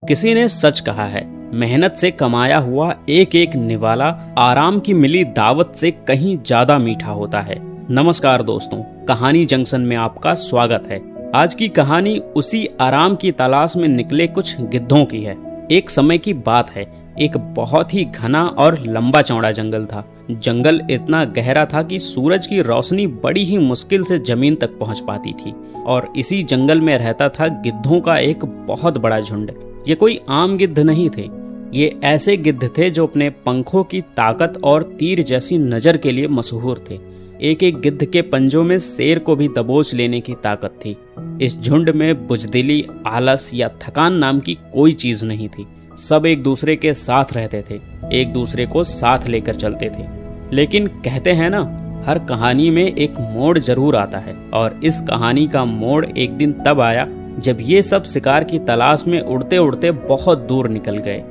किसी ने सच कहा है, मेहनत से कमाया हुआ एक एक निवाला आराम की मिली दावत से कहीं ज्यादा मीठा होता है। नमस्कार दोस्तों, कहानी जंक्शन में आपका स्वागत है। आज की कहानी उसी आराम की तलाश में निकले कुछ गिद्धों की है। एक समय की बात है, एक बहुत ही घना और लंबा चौड़ा जंगल था। जंगल इतना गहरा था कि सूरज की रोशनी बड़ी ही मुश्किल से जमीन तक पहुंच पाती थी और इसी जंगल में रहता था गिद्धों का एक बहुत बड़ा झुंड। ये कोई आम गिद्ध नहीं थे, ये ऐसे गिद्ध थे जो अपने पंखों की ताकत और तीर जैसी नज़र के लिए मशहूर थे। एक एक गिद्ध के पंजों में शेर को भी दबोच लेने की ताकत थी। इस झुंड में बुजदिली, आलस या थकान नाम की कोई चीज नहीं थी। सब एक दूसरे के साथ रहते थे, एक दूसरे को साथ लेकर चलते थे। लेकिन कहते हैं ना, हर कहानी में एक मोड़ जरूर आता है, और इस कहानी का मोड़ एक दिन तब आया जब ये सब शिकार की तलाश में उड़ते उड़ते बहुत दूर निकल गए।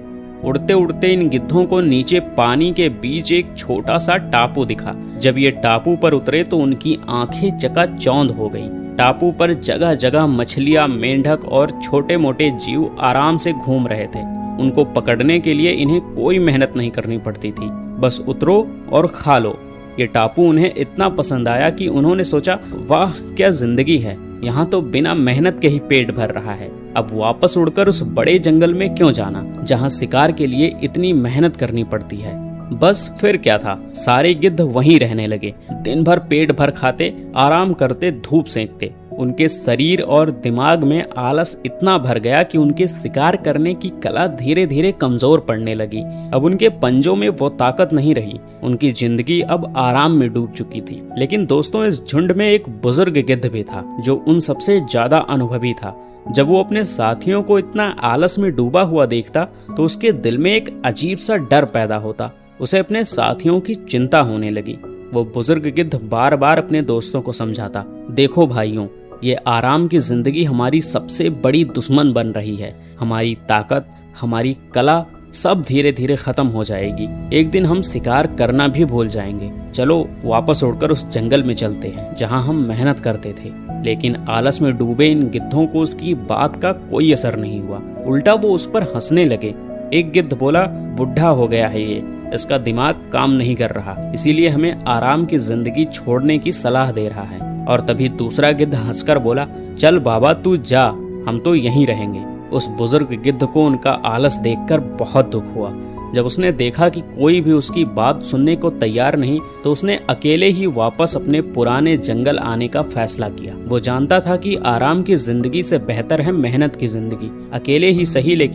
उड़ते उड़ते इन गिद्धों को नीचे पानी के बीच एक छोटा सा टापू दिखा। जब ये टापू पर उतरे तो उनकी आंखें चकाचौंध हो गई। टापू पर जगह जगह मछलियां, मेंढक और छोटे मोटे जीव आराम से घूम रहे थे। उनको पकड़ने के लिए इन्हें कोई मेहनत नहीं करनी पड़ती थी, बस उतरो और खा लो। ये टापू उन्हें इतना पसंद आया कि उन्होंने सोचा, वाह क्या जिंदगी है, यहाँ तो बिना मेहनत के ही पेट भर रहा है। अब वापस उड़कर उस बड़े जंगल में क्यों जाना जहाँ शिकार के लिए इतनी मेहनत करनी पड़ती है। बस फिर क्या था, सारे गिद्ध वहीं रहने लगे। दिन भर पेट भर खाते, आराम करते, धूप सेंकते। उनके शरीर और दिमाग में आलस इतना भर गया कि उनके शिकार करने की कला धीरे धीरे कमजोर पड़ने लगी। अब उनके पंजों में वो ताकत नहीं रही। उनकी जिंदगी अब आराम में डूब चुकी थी। लेकिन दोस्तों, इस झुंड में एक बुजुर्ग गिद्ध भी था जो उन सबसे ज्यादा अनुभवी था। जब वो अपने साथियों को इतना आलस में डूबा हुआ देखता तो उसके दिल में एक अजीब सा डर पैदा होता। उसे अपने साथियों की चिंता होने लगी। वो बुजुर्ग गिद्ध बार बार अपने दोस्तों को समझाता, देखो भाइयों, ये आराम की जिंदगी हमारी सबसे बड़ी दुश्मन बन रही है। हमारी ताकत, हमारी कला सब धीरे धीरे खत्म हो जाएगी। एक दिन हम शिकार करना भी भूल जाएंगे। चलो वापस उड़कर उस जंगल में चलते हैं जहां हम मेहनत करते थे। लेकिन आलस में डूबे इन गिद्धों को उसकी बात का कोई असर नहीं हुआ। उल्टा वो उस पर हंसने लगे। एक गिद्ध बोला, बुढ़ा हो गया है ये, इसका दिमाग काम नहीं कर रहा, इसीलिए हमें आराम की जिंदगी छोड़ने की सलाह दे रहा है। और तभी दूसरा गिद्ध हंसकर बोला, चल बाबा तू जा, हम तो यहीं रहेंगे। उस बुजुर्ग गिद्ध को उनका आलस देखकर बहुत दुख हुआ। जब उसने देखा कि कोई भी उसकी बात सुनने को तैयार नहीं, तो उसने अकेले ही वापस अपने पुराने जंगल आने का फैसला किया। वो जानता था कि आराम की जिंदगी से बेहतर है मेहनत की जिंदगी। अकेले ही सही, लेकिन